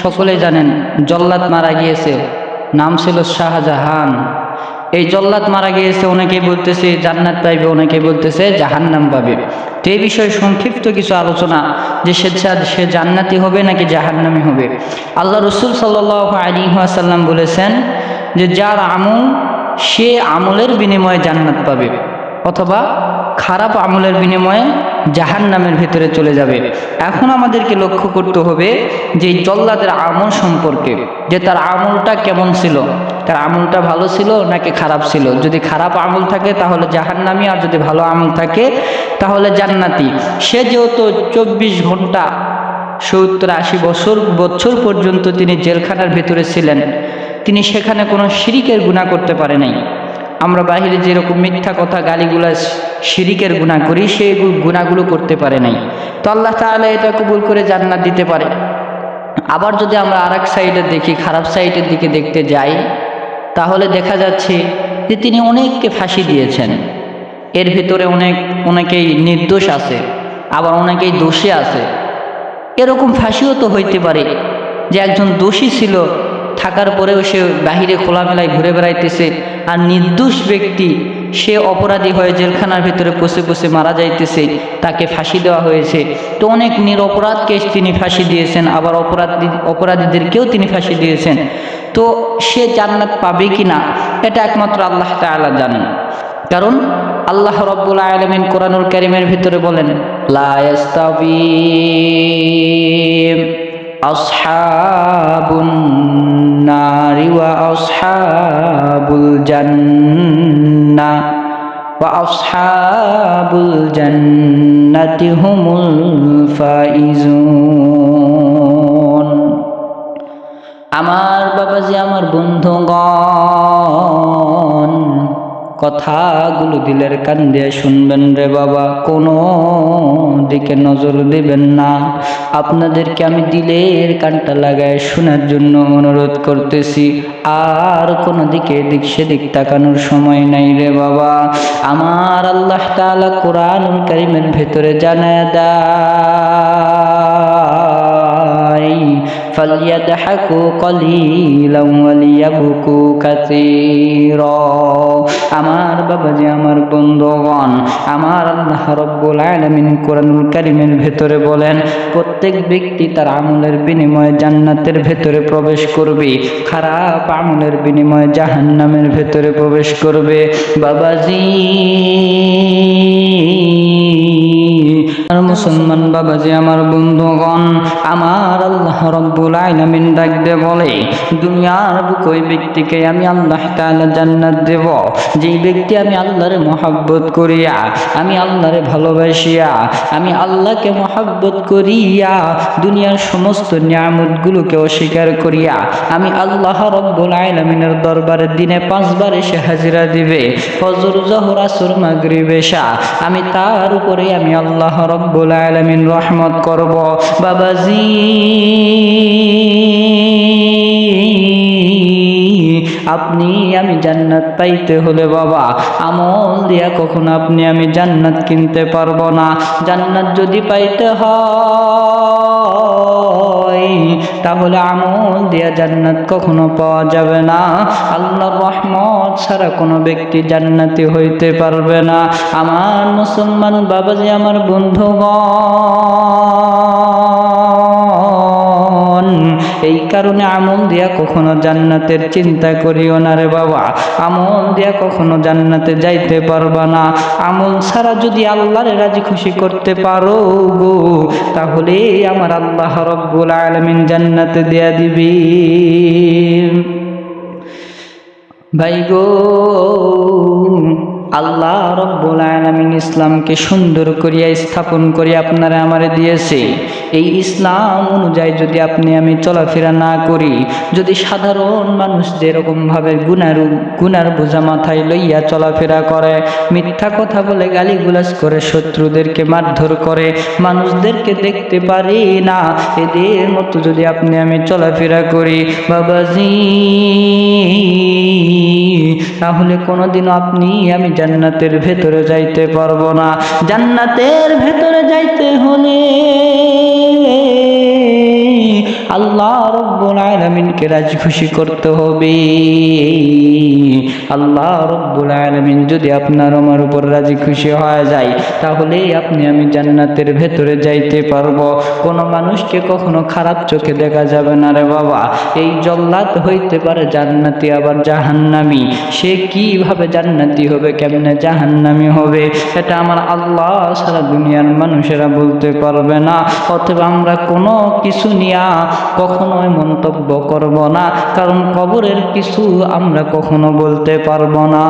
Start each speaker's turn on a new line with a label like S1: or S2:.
S1: সকলে জানেন জল্লাদ মারা গিয়েছে, নাম ছিল শাহজাহান। এই জল্লাদ মারা গিয়েছে, অনেকে বলতেছে জান্নাত পাইবে, অনেকে বলতেছে জাহান্নাম পাবে। তো এই বিষয়ে সংক্ষিপ্ত কিছু আলোচনা যে সে জান্নাতি হবে নাকি জাহান্নামী হবে। আল্লাহ রসুল সাল্লাল্লাহু আলাইহি ওয়াসাল্লাম বলেছেন যে যার আমল সে আমলের বিনিময়ে জান্নাত পাবে, অথবা খারাপ আমলের বিনিময়ে জাহান্নামের ভিতরে চলে যাবে। এখন আমাদেরকে লক্ষ্য করতে হবে যে জল্লাদের আমল সম্পর্কে, যে তার আমলটা কেমন ছিল, তার আমলটা ভালো ছিল নাকি খারাপ ছিল। যদি খারাপ আমল থাকে তাহলে জাহান্নামী, আর যদি ভালো আমল থাকে তাহলে জান্নাতি। সে যেহেতু 24 ঘন্টা 70-80 বছর পর্যন্ত তিনি জেলখানার ভিতরে ছিলেন, তিনি সেখানে কোনো শিরিকের গুনাহ করতে পারে নাই। আমরা বাহিরে যেরকম মিথ্যা কথা গালিগুলা শিরিকের গুনাহ করি, সেই গুনাহগুলো করতে পারে নাই। তো আল্লাহ তাআলা এটা কবুল করে জান্নাত দিতে পারে। আবার যদি আমরা আরেক সাইডে দেখি, খারাপ সাইডের দিকে দেখতে যাই, তাহলে দেখা যাচ্ছে যে তিনি অনেককে ফাঁসি দিয়েছেন। এর ভিতরে অনেকেই নির্দোষ আছে, আবার অনেকেই দোষী আছে। এরকম ফাঁসিও তো হইতে পারে যে একজন দোষী ছিল, থাকার পরেও সে বাহিরে খোলামেলায় ঘুরে বেড়াইতেছে, আর নির্দোষ ব্যক্তি সে অপরাধী হয়ে জেলখানার ভিতরে পচে মারা যাইতেছে, তাকে ফাঁসি দেওয়া হয়েছে। তো অনেক নিরপরাধকে তিনি ফাঁসি দিয়েছেন, আবার অপরাধীদেরকেও তিনি ফাঁসি দিয়েছেন। তো সে জান্নাত পাবে কি না এটা একমাত্র আল্লাহ তাআলা জানেন। কারণ আল্লাহ রাব্বুল আলামিন কোরআনুল কারীমের ভিতরে বলেন, লা ইয়াস্তাবি আসহাবুন নারি ওয়া আসহাবুল জান্নাহ ওয়া আসহাবুল জান্নাতি হুমুল ফাইজুন। আমার বাবাজি, আমার বন্ধুগণ, কথাগুলো দিলের কান দিয়ে শুনবেন রে বাবা, কোনো দিকে নজর দিবেন না। আপনাদেরকে আমি দিলের কানটা লাগায় শোনার জন্য অনুরোধ করতেছি, আর কোনো দিকে এদিক সেদিক তাকানোর সময় নাই রে বাবা। আমার আল্লাহ তাআলা কোরআনুল কারীমের ভেতরে জানায় দেয়, ফালইয়াদহাকু কলিলান ওয়া লিয়াবকু কাসীরা। আমার বাবাজি, আমার বন্ধুগণ, আমার আল্লাহ রাব্বুল আলামিন কোরআনুল কারীমের ভেতরে বলেন, প্রত্যেক ব্যক্তি তার আমলের বিনিময়ে জান্নাতের ভেতরে প্রবেশ করবে, খারাপ আমলের বিনিময়ে জাহান্নামের ভেতরে প্রবেশ করবে। বাবাজি, মুসলমান বাবাজি, আমার বন্ধুগণ, আমার আল্লাহ রাব্বুল আলামিন ডাক দিয়ে বলে, দুনিয়ার বুকে ওই ব্যক্তিকে আমি আল্লাহ তাআলা জান্নাত দেব, যেই ব্যক্তি আমি আল্লাহরে মহব্বত করিয়া, আমি আল্লাহরে ভালোবাসিয়া, আমি আল্লাহকে মহব্বত করিয়া দুনিয়ার সমস্ত নিয়ামতগুলোকে অস্বীকার করিয়া আমি আল্লাহ রাব্বুল আলামিনের দরবারে দিনে 5 বার এসে হাজিরা দিবে, ফজর, যোহর, আসর, মাগরিব, এশা, আমি তার উপরে আমি আল্লাহ রাব্বুল আলামিন রহমত করব। বাবাজি, আপনি আমি জান্নাত পাইতে হলে বাবা আমল দিয়া কখনো আপনি আমি জান্নাত কিনতে পারবো না। জান্নাত যদি পাইতে হয় তাহলে আমল দিয়া জান্নাত কখনো পাওয়া যাবে না। আল্লাহর রহমত ছাড়া কোনো ব্যক্তি জান্নাতি হইতে পারবে না। আমার মুসলমান বাবাজি, আমার বন্ধুগণ, এই কারণে আমল দিয়া কখনো জান্নাতের চিন্তা করিও না রে বাবা। আমল দিয়া কখনো জান্নাতে যাইতে পারবা না। আমল ছাড়া যদি আল্লাহরে রাজি খুশি করতে পারো গো, তাহলে আমার আল্লাহ রাব্বুল আলামিন জান্নাতে দেয়া দিবি। ভাই গো, আল্লাহ রাব্বুল আলামিন ইসলামকে সুন্দর করিয়া স্থাপন করিয়া আপনারা আমারে দিয়েছে। এই ইসলাম অনুযায়ী যদি আপনি আমি চলাফেরা না করি, যদি সাধারণ মানুষ যেরকমভাবে গুনার বোঝা মাথায় লইয়া চলাফেরা করে, মিথ্যা কথা বলে, গালিগুলাজ করে, শত্রুদেরকে মারধর করে, মানুষদেরকে দেখতে পারি না, এদের মতো যদি আপনি আমি চলাফেরা করি বাবাজি, তাহলে কোনোদিনও আপনি আমি জান্নাতের ভেতরে যাইতে পারবো না। জান্নাতের ভেতরে যাইতে হলে আল্লাহ রব্বুল আলামিনকে রাজি খুশি করতে হবে। আল্লাহ রব্বুল আলামিন যদি আপনার আমার উপর রাজি খুশি হয়ে যায়, তাহলেই আপনি আমি জান্নাতের ভেতরে যাইতে পারবো। কোনো মানুষকে কখনো খারাপ চোখে দেখা যাবে না রে বাবা। এই জল্লাদ হইতে পারে জান্নাতি আবার জাহান্নামী। সে কিভাবে জান্নাতি হবে, কেমনে জাহান্নামী হবে, এটা আমার আল্লাহ সারা দুনিয়ার মানুষেরা বলতে পারবে না। অথবা আমরা কোনো কিছু নিয়ে কখনোই মন্তব্য করব না, কারণ কবরের কিছু আমরা কখনো বলতে পারবো না।